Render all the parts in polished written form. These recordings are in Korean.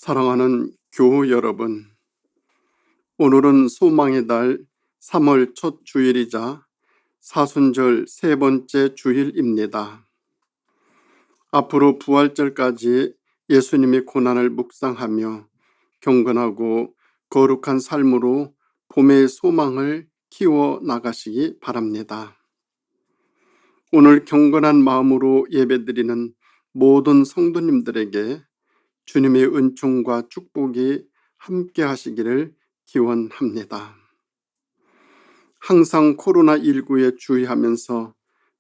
사랑하는 교우 여러분, 오늘은 소망의 달 3월 첫 주일이자 사순절 세 번째 주일입니다. 앞으로 부활절까지 예수님의 고난을 묵상하며 경건하고 거룩한 삶으로 봄의 소망을 키워 나가시기 바랍니다. 오늘 경건한 마음으로 예배드리는 모든 성도님들에게 주님의 은총과 축복이 함께 하시기를 기원합니다. 항상 코로나19에 주의하면서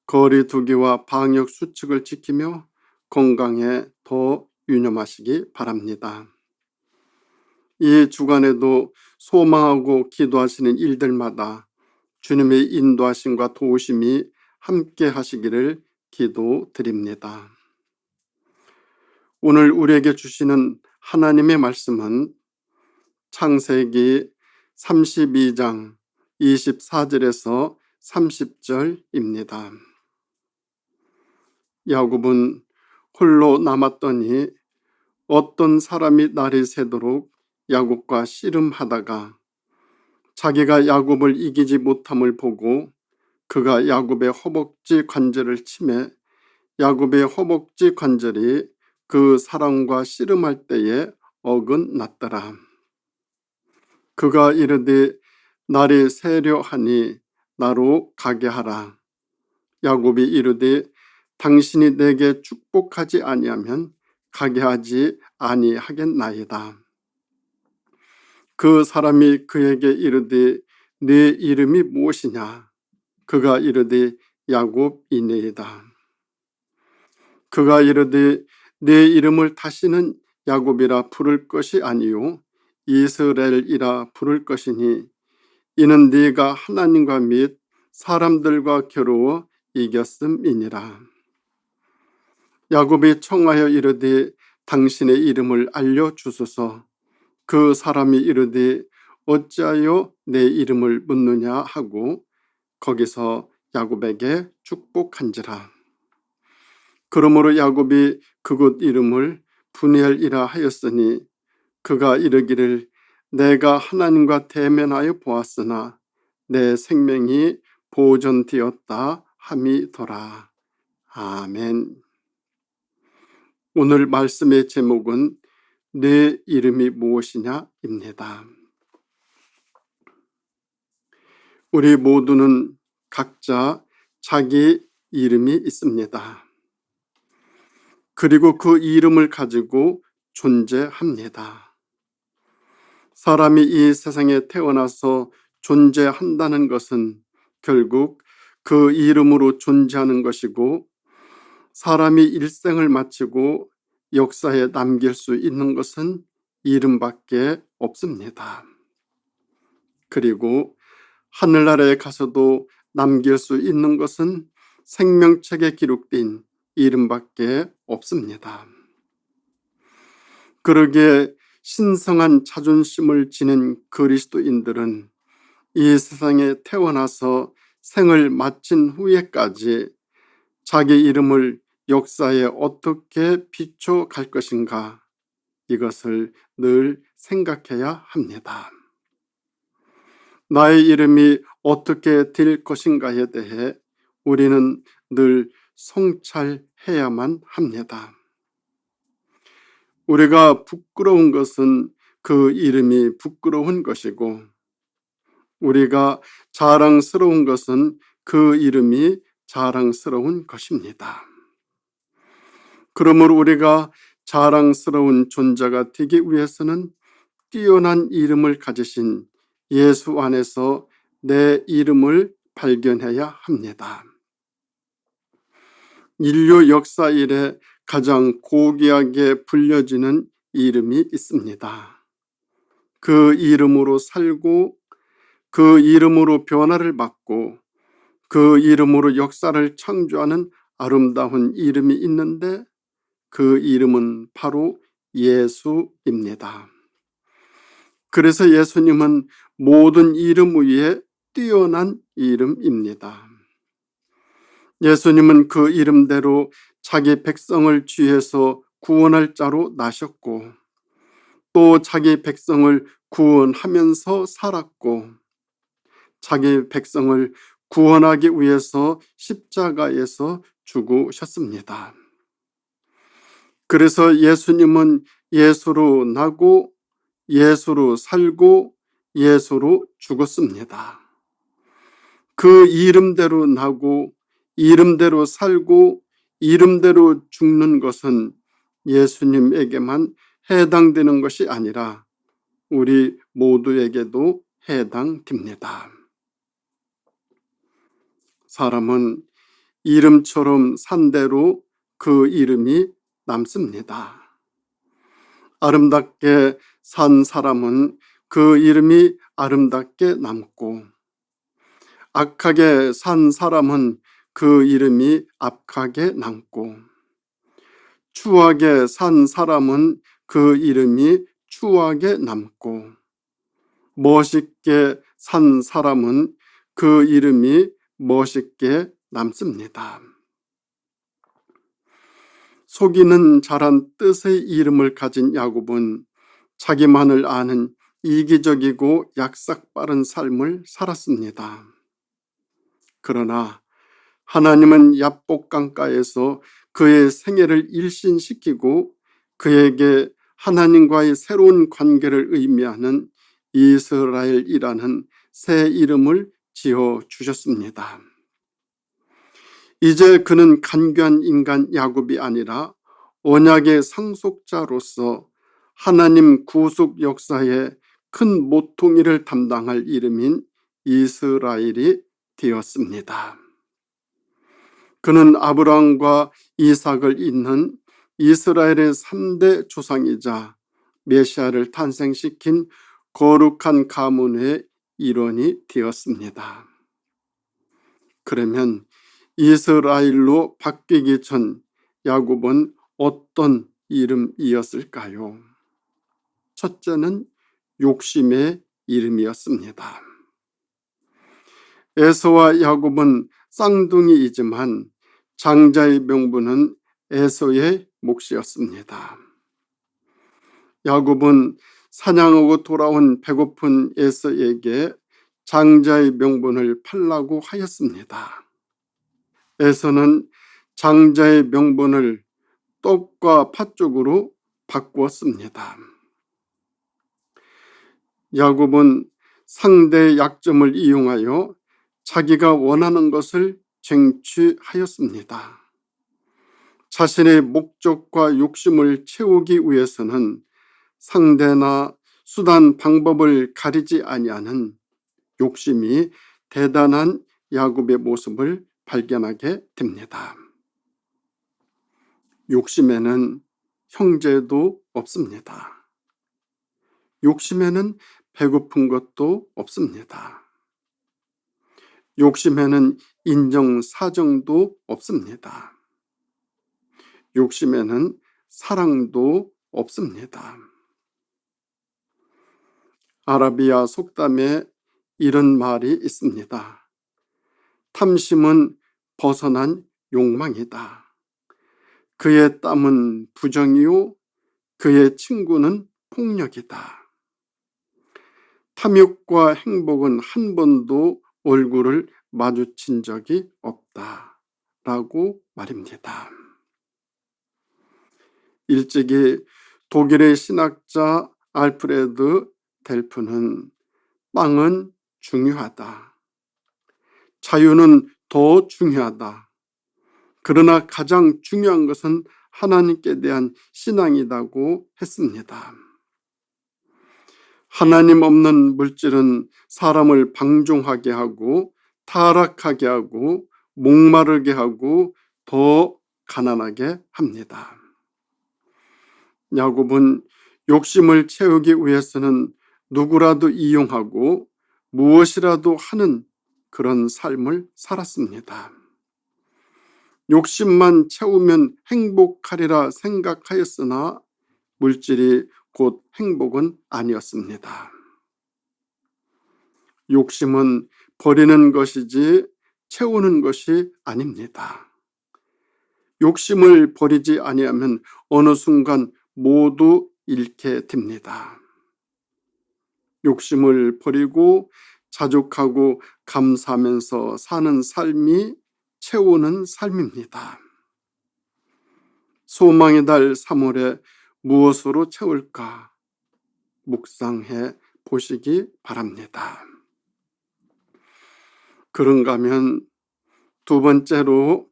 거리 두기와 방역 수칙을 지키며 건강에 더 유념하시기 바랍니다. 이 주간에도 소망하고 기도하시는 일들마다 주님의 인도하심과 도우심이 함께 하시기를 기도드립니다. 오늘 우리에게 주시는 하나님의 말씀은 창세기 32장 24절에서 30절입니다. 야곱은 홀로 남았더니 어떤 사람이 날이 새도록 야곱과 씨름하다가 자기가 야곱을 이기지 못함을 보고 그가 야곱의 허벅지 관절을 치매 야곱의 허벅지 관절이 그 사람과 씨름할 때에 어긋났더라. 그가 이르되 날이 새려 하니 나로 가게 하라. 야곱이 이르되 당신이 내게 축복하지 아니하면 가게 하지 아니하겠나이다. 그 사람이 그에게 이르되 네 이름이 무엇이냐? 그가 이르되 야곱이니이다. 그가 이르되 내 이름을 다시는 야곱이라 부를 것이 아니요 이스라엘이라 부를 것이니 이는 네가 하나님과 및 사람들과 겨루어 이겼음이니라. 야곱이 청하여 이르되 당신의 이름을 알려주소서. 그 사람이 이르되 어찌하여 내 이름을 묻느냐 하고 거기서 야곱에게 축복한지라. 그러므로 야곱이 그곳 이름을 브니엘이라 하였으니 그가 이르기를 내가 하나님과 대면하여 보았으나 내 생명이 보존되었다 함이더라. 아멘. 오늘 말씀의 제목은 내 이름이 무엇이냐입니다. 우리 모두는 각자 자기 이름이 있습니다. 그리고 그 이름을 가지고 존재합니다. 사람이 이 세상에 태어나서 존재한다는 것은 결국 그 이름으로 존재하는 것이고 사람이 일생을 마치고 역사에 남길 수 있는 것은 이름밖에 없습니다. 그리고 하늘나라에 가서도 남길 수 있는 것은 생명책에 기록된 이름밖에 없습니다. 그러기에 신성한 자존심을 지닌 그리스도인들은 이 세상에 태어나서 생을 마친 후에까지 자기 이름을 역사에 어떻게 비춰갈 것인가 이것을 늘 생각해야 합니다. 나의 이름이 어떻게 될 것인가에 대해 우리는 늘 성찰해야만 합니다. 우리가 부끄러운 것은 그 이름이 부끄러운 것이고 우리가 자랑스러운 것은 그 이름이 자랑스러운 것입니다. 그러므로 우리가 자랑스러운 존재가 되기 위해서는 뛰어난 이름을 가지신 예수 안에서 내 이름을 발견해야 합니다. 인류 역사 이래 가장 고귀하게 불려지는 이름이 있습니다. 그 이름으로 살고 그 이름으로 변화를 받고 그 이름으로 역사를 창조하는 아름다운 이름이 있는데 그 이름은 바로 예수입니다. 그래서 예수님은 모든 이름 위에 뛰어난 이름입니다. 예수님은 그 이름대로 자기 백성을 죄에서 구원할 자로 나셨고 또 자기 백성을 구원하면서 살았고 자기 백성을 구원하기 위해서 십자가에서 죽으셨습니다. 그래서 예수님은 예수로 나고 예수로 살고 예수로 죽었습니다. 그 이름대로 나고 이름대로 살고 이름대로 죽는 것은 예수님에게만 해당되는 것이 아니라 우리 모두에게도 해당됩니다. 사람은 이름처럼 산 대로 그 이름이 남습니다. 아름답게 산 사람은 그 이름이 아름답게 남고 악하게 산 사람은 그 이름이 악하게 남고 추하게 산 사람은 그 이름이 추하게 남고 멋있게 산 사람은 그 이름이 멋있게 남습니다. 속이는 자란 뜻의 이름을 가진 야곱은 자기만을 아는 이기적이고 약삭빠른 삶을 살았습니다. 그러나 하나님은 야복 강가에서 그의 생애를 일신시키고 그에게 하나님과의 새로운 관계를 의미하는 이스라엘이라는 새 이름을 지어 주셨습니다. 이제 그는 간교한 인간 야곱이 아니라 언약의 상속자로서 하나님 구속 역사에 큰 모퉁이를 담당할 이름인 이스라엘이 되었습니다. 그는 아브라함과 이삭을 잇는 이스라엘의 3대 조상이자 메시아를 탄생시킨 거룩한 가문의 일원이 되었습니다. 그러면 이스라엘로 바뀌기 전 야곱은 어떤 이름이었을까요? 첫째는 욕심의 이름이었습니다. 에서와 야곱은 쌍둥이이지만 장자의 명분은 에서의 몫이었습니다. 야곱은 사냥하고 돌아온 배고픈 에서에게 장자의 명분을 팔라고 하였습니다. 에서는 장자의 명분을 떡과 팥죽으로 바꾸었습니다. 야곱은 상대의 약점을 이용하여 자기가 원하는 것을 쟁취하였습니다. 자신의 목적과 욕심을 채우기 위해서는 상대나 수단 방법을 가리지 아니하는 욕심이 대단한 야곱의 모습을 발견하게 됩니다. 욕심에는 형제도 없습니다. 욕심에는 배고픈 것도 없습니다. 욕심에는 인정사정도 없습니다. 욕심에는 사랑도 없습니다. 아라비아 속담에 이런 말이 있습니다. 탐심은 벗어난 욕망이다. 그의 땀은 부정이요 그의 친구는 폭력이다. 탐욕과 행복은 한 번도 얼굴을 마주친 적이 없다라고 말입니다. 일찍이 독일의 신학자 알프레드 델프는 빵은 중요하다. 자유는 더 중요하다. 그러나 가장 중요한 것은 하나님께 대한 신앙이라고 했습니다. 하나님 없는 물질은 사람을 방종하게 하고 타락하게 하고 목마르게 하고 더 가난하게 합니다. 야곱은 욕심을 채우기 위해서는 누구라도 이용하고 무엇이라도 하는 그런 삶을 살았습니다. 욕심만 채우면 행복하리라 생각하였으나 물질이 곧 행복은 아니었습니다. 욕심은 버리는 것이지 채우는 것이 아닙니다. 욕심을 버리지 아니하면 어느 순간 모두 잃게 됩니다. 욕심을 버리고 자족하고 감사하면서 사는 삶이 채우는 삶입니다. 소망의 달 3월에 무엇으로 채울까 묵상해 보시기 바랍니다. 그런가 하면 두 번째로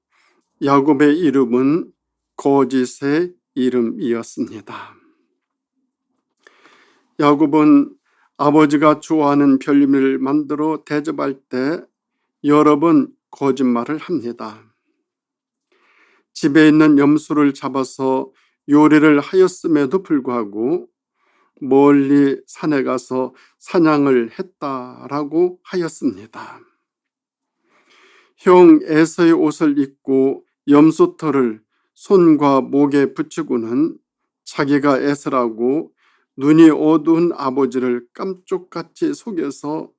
야곱의 이름은 거짓의 이름이었습니다. 야곱은 아버지가 좋아하는 별미를 만들어 대접할 때 여러 번 거짓말을 합니다. 집에 있는 염소를 잡아서 요리를 하였음에도 불구하고 멀리 산에 가서 사냥을 했다라고 하였습니다. 형 에서의 옷을 입고 염소털을 손과 목에 붙이고는 자기가 에서라고 눈이 어두운 아버지를 깜쪽같이 속여서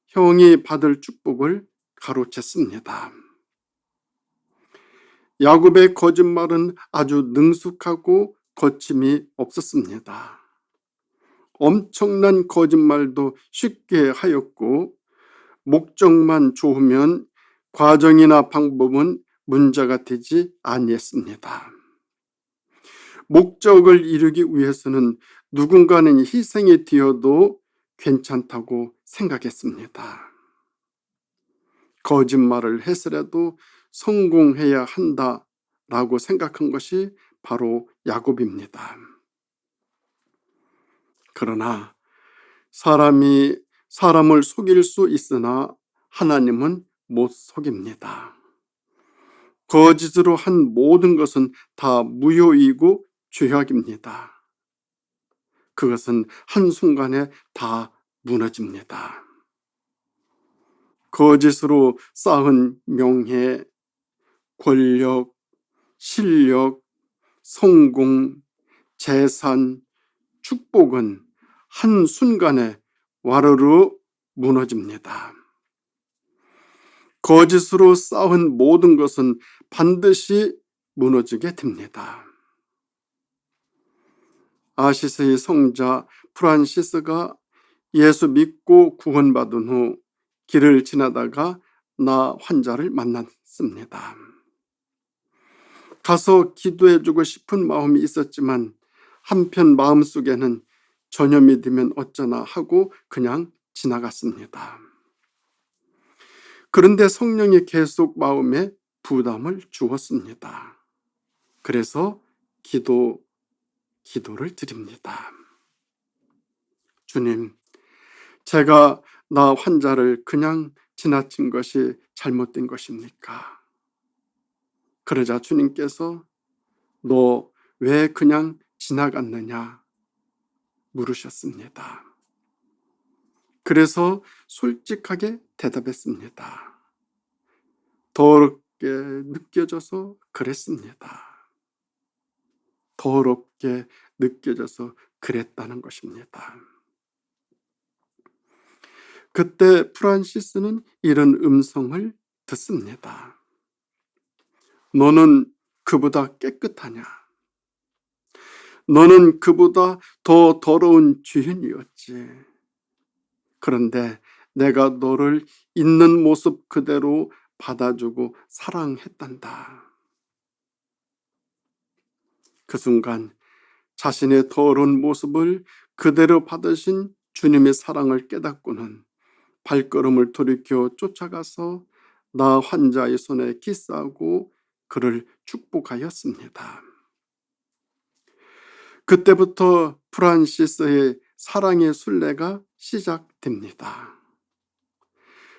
형이 받을 축복을 가로챘습니다. 야곱의 거짓말은 아주 능숙하고 거침이 없었습니다. 엄청난 거짓말도 쉽게 하였고 목적만 좋으면 과정이나 방법은 문제가 되지 아니했습니다. 목적을 이루기 위해서는 누군가는 희생이 되어도 괜찮다고 생각했습니다. 거짓말을 해서라도 성공해야 한다라고 생각한 것이 바로 야곱입니다. 그러나 사람이 사람을 속일 수 있으나 하나님은 못 속입니다. 거짓으로 한 모든 것은 다 무효이고 죄악입니다. 그것은 한순간에 다 무너집니다. 거짓으로 쌓은 명예, 권력, 실력, 성공, 재산, 축복은 한순간에 와르르 무너집니다. 거짓으로 쌓은 모든 것은 반드시 무너지게 됩니다. 아시스의 성자 프란시스가 예수 믿고 구원받은 후 길을 지나다가 나 환자를 만났습니다. 가서 기도해주고 싶은 마음이 있었지만 한편 마음속에는 전혀 믿으면 어쩌나 하고 그냥 지나갔습니다. 그런데 성령이 계속 마음에 부담을 주었습니다. 그래서 기도를 드립니다. 주님, 제가 나 환자를 그냥 지나친 것이 잘못된 것입니까? 그러자 주님께서 너 왜 그냥 지나갔느냐 물으셨습니다. 그래서 솔직하게 대답했습니다. 더럽게 느껴져서 그랬습니다. 더럽게 느껴져서 그랬다는 것입니다. 그때 프란시스는 이런 음성을 듣습니다. 너는 그보다 깨끗하냐? 너는 그보다 더 더러운 죄인이었지. 그런데 내가 너를 있는 모습 그대로 받아주고 사랑했단다. 그 순간 자신의 더러운 모습을 그대로 받으신 주님의 사랑을 깨닫고는 발걸음을 돌이켜 쫓아가서 나 환자의 손에 키스하고 그를 축복하였습니다. 그때부터 프란시스의 사랑의 순례가 시작됩니다.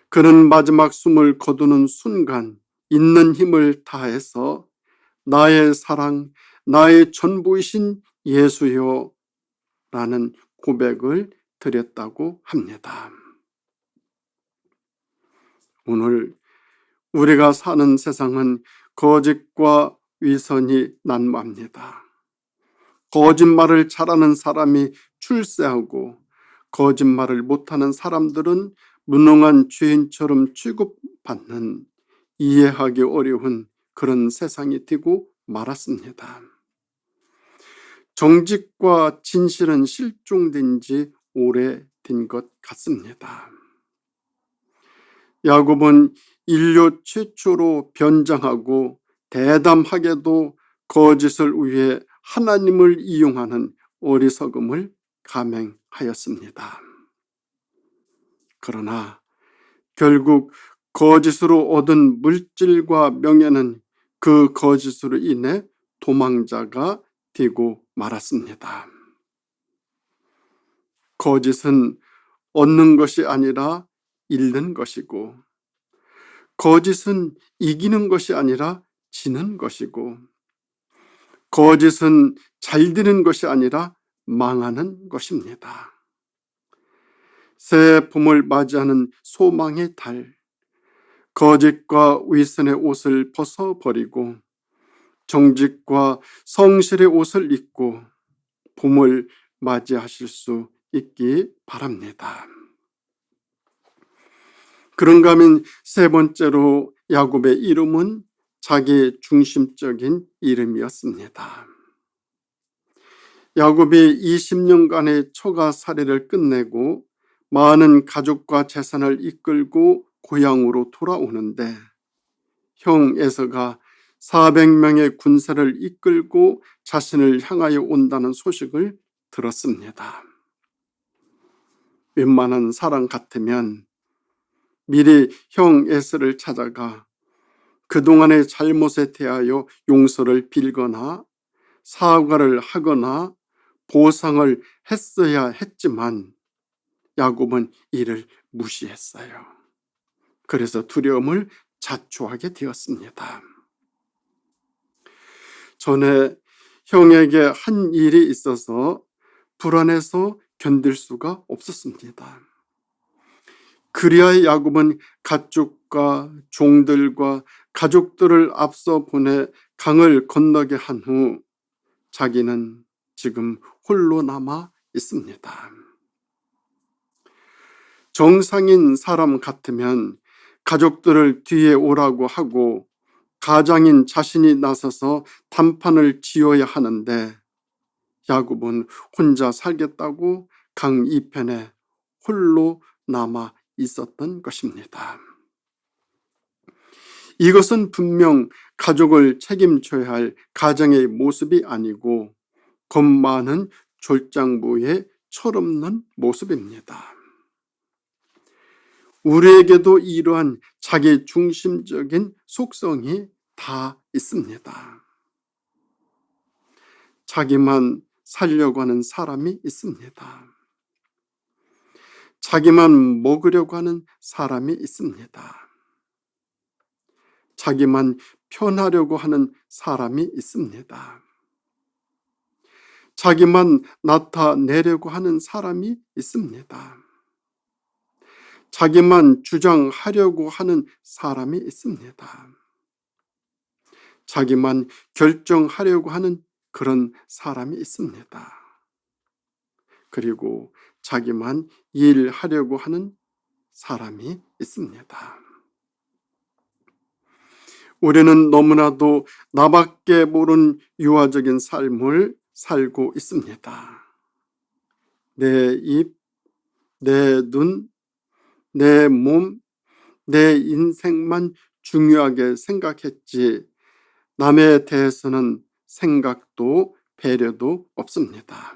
그는 마지막 숨을 거두는 순간 있는 힘을 다해서 나의 사랑, 나의 전부이신 예수요 라는 고백을 드렸다고 합니다. 오늘 우리가 사는 세상은 거짓과 위선이 난무합니다. 거짓말을 잘하는 사람이 출세하고 거짓말을 못하는 사람들은 무능한 죄인처럼 취급받는 이해하기 어려운 그런 세상이 되고 말았습니다. 정직과 진실은 실종된 지 오래된 것 같습니다. 야곱은 인류 최초로 변장하고 대담하게도 거짓을 위해 하나님을 이용하는 어리석음을 감행하였습니다. 그러나 결국 거짓으로 얻은 물질과 명예는 그 거짓으로 인해 도망자가 되고 말았습니다. 거짓은 얻는 것이 아니라 잃는 것이고, 거짓은 이기는 것이 아니라 지는 것이고, 거짓은 잘 되는 것이 아니라 망하는 것입니다. 새 봄을 맞이하는 소망의 달, 거짓과 위선의 옷을 벗어버리고 정직과 성실의 옷을 입고 봄을 맞이하실 수 있기 바랍니다. 그런가 하면 세 번째로 야곱의 이름은 자기 중심적인 이름이었습니다. 야곱이 20년간의 처가살이를 끝내고 많은 가족과 재산을 이끌고 고향으로 돌아오는데 형 에서가 400명의 군사를 이끌고 자신을 향하여 온다는 소식을 들었습니다. 웬만한 사람 같으면 미리 형 에서를 찾아가 그동안의 잘못에 대하여 용서를 빌거나 사과를 하거나 보상을 했어야 했지만 야곱은 이를 무시했어요. 그래서 두려움을 자초하게 되었습니다. 전에 형에게 한 일이 있어서 불안해서 견딜 수가 없었습니다. 그리하여 야곱은 가축과 종들과 가족들을 앞서 보내 강을 건너게 한 후 자기는 지금 홀로 남아 있습니다. 정상인 사람 같으면 가족들을 뒤에 오라고 하고 가장인 자신이 나서서 단판을 지어야 하는데 야곱은 혼자 살겠다고 강 이편에 홀로 남아 있었던 것입니다. 이것은 분명 가족을 책임져야 할 가장의 모습이 아니고 겁 많은 졸장부의 철없는 모습입니다. 우리에게도 이러한 자기 중심적인 속성이 다 있습니다. 자기만 살려고 하는 사람이 있습니다. 자기만 먹으려고 하는 사람이 있습니다. 자기만 편하려고 하는 사람이 있습니다. 자기만 나타내려고 하는 사람이 있습니다. 자기만 주장하려고 하는 사람이 있습니다. 자기만 결정하려고 하는 그런 사람이 있습니다. 그리고 자기만 일하려고 하는 사람이 있습니다. 우리는 너무나도 나밖에 모르는 유아적인 삶을 살고 있습니다. 내 입, 내 눈, 내 몸, 내 인생만 중요하게 생각했지 남에 대해서는 생각도 배려도 없습니다.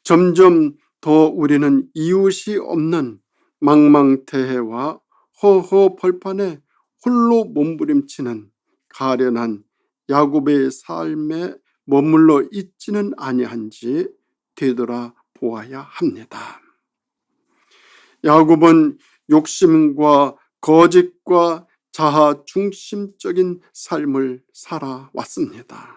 점점 더 우리는 이웃이 없는 망망대해와 허허벌판에 홀로 몸부림치는 가련한 야곱의 삶에 머물러 있지는 아니한지 되돌아보아야 합니다. 야곱은 욕심과 거짓과 자아 중심적인 삶을 살아왔습니다.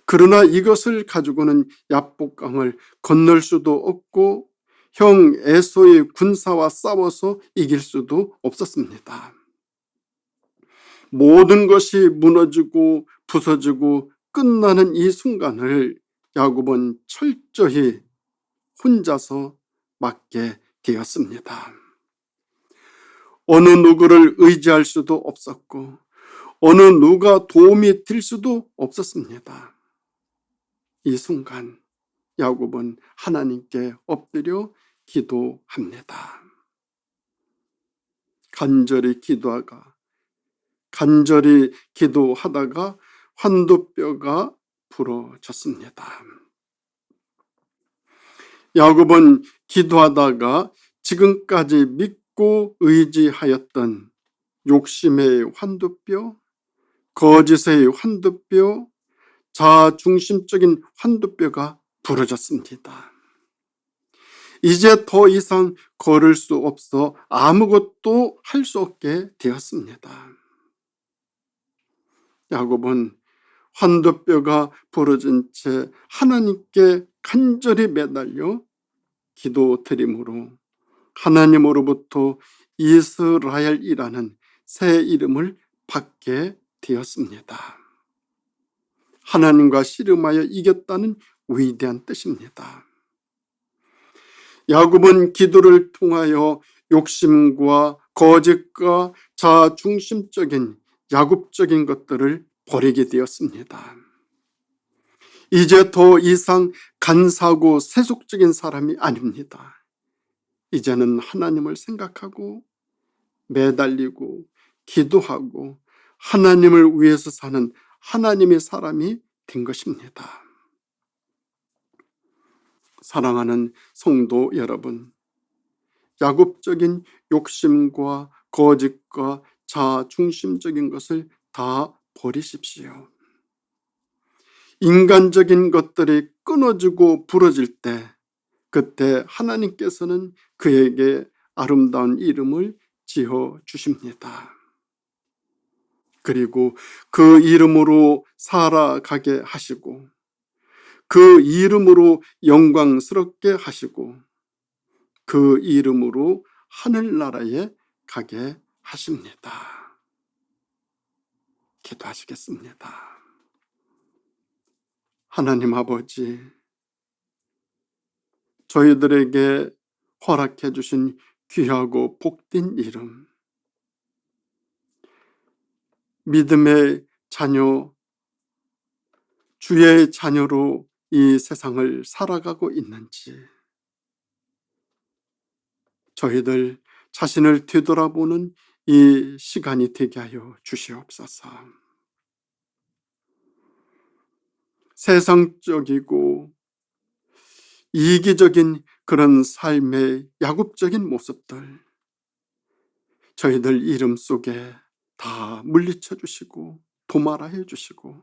그러나 이것을 가지고는 야복강을 건널 수도 없고 형 에서의 군사와 싸워서 이길 수도 없었습니다. 모든 것이 무너지고 부서지고 끝나는 이 순간을 야곱은 철저히 혼자서 맞게 되었습니다. 어느 누구를 의지할 수도 없었고 어느 누가 도움이 될 수도 없었습니다. 이 순간 야곱은 하나님께 엎드려 기도합니다. 간절히 기도하다가 환도뼈가 부러졌습니다. 야곱은 기도하다가 지금까지 믿고 의지하였던 욕심의 환도뼈, 거짓의 환도뼈, 자중심적인 환도뼈가 부러졌습니다. 이제 더 이상 걸을 수 없어 아무것도 할 수 없게 되었습니다. 야곱은 환도뼈가 부러진 채 하나님께 간절히 매달려 기도드림으로 하나님으로부터 이스라엘이라는 새 이름을 받게 되었습니다. 하나님과 씨름하여 이겼다는 위대한 뜻입니다. 야곱은 기도를 통하여 욕심과 거짓과 자중심적인 야곱적인 것들을 버리게 되었습니다. 이제 더 이상 간사하고 세속적인 사람이 아닙니다. 이제는 하나님을 생각하고 매달리고 기도하고 하나님을 위해서 사는 하나님의 사람이 된 것입니다. 사랑하는 성도 여러분, 야곱적인 욕심과 거짓과 자중심적인 것을 다 버리십시오. 인간적인 것들이 끊어지고 부러질 때 그때 하나님께서는 그에게 아름다운 이름을 지어 주십니다. 그리고 그 이름으로 살아가게 하시고 그 이름으로 영광스럽게 하시고 그 이름으로 하늘나라에 가게 하십니다. 기도하시겠습니다. 하나님 아버지, 저희들에게 허락해 주신 귀하고 복된 이름, 믿음의 자녀, 주의 자녀로 이 세상을 살아가고 있는지 저희들 자신을 되돌아보는 이 시간이 되게 하여 주시옵소서. 세상적이고 이기적인 그런 삶의 야곱적인 모습들 저희들 이름 속에 다 물리쳐 주시고 도말하여 주시고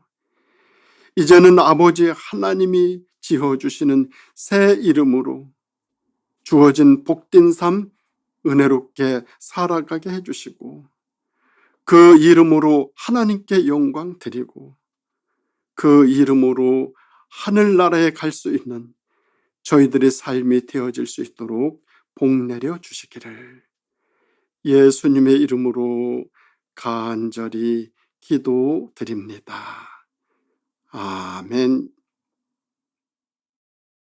이제는 아버지 하나님이 지어주시는 새 이름으로 주어진 복된 삶 은혜롭게 살아가게 해주시고 그 이름으로 하나님께 영광 드리고 그 이름으로 하늘나라에 갈 수 있는 저희들의 삶이 되어질 수 있도록 복 내려 주시기를 예수님의 이름으로 간절히 기도드립니다. 아멘.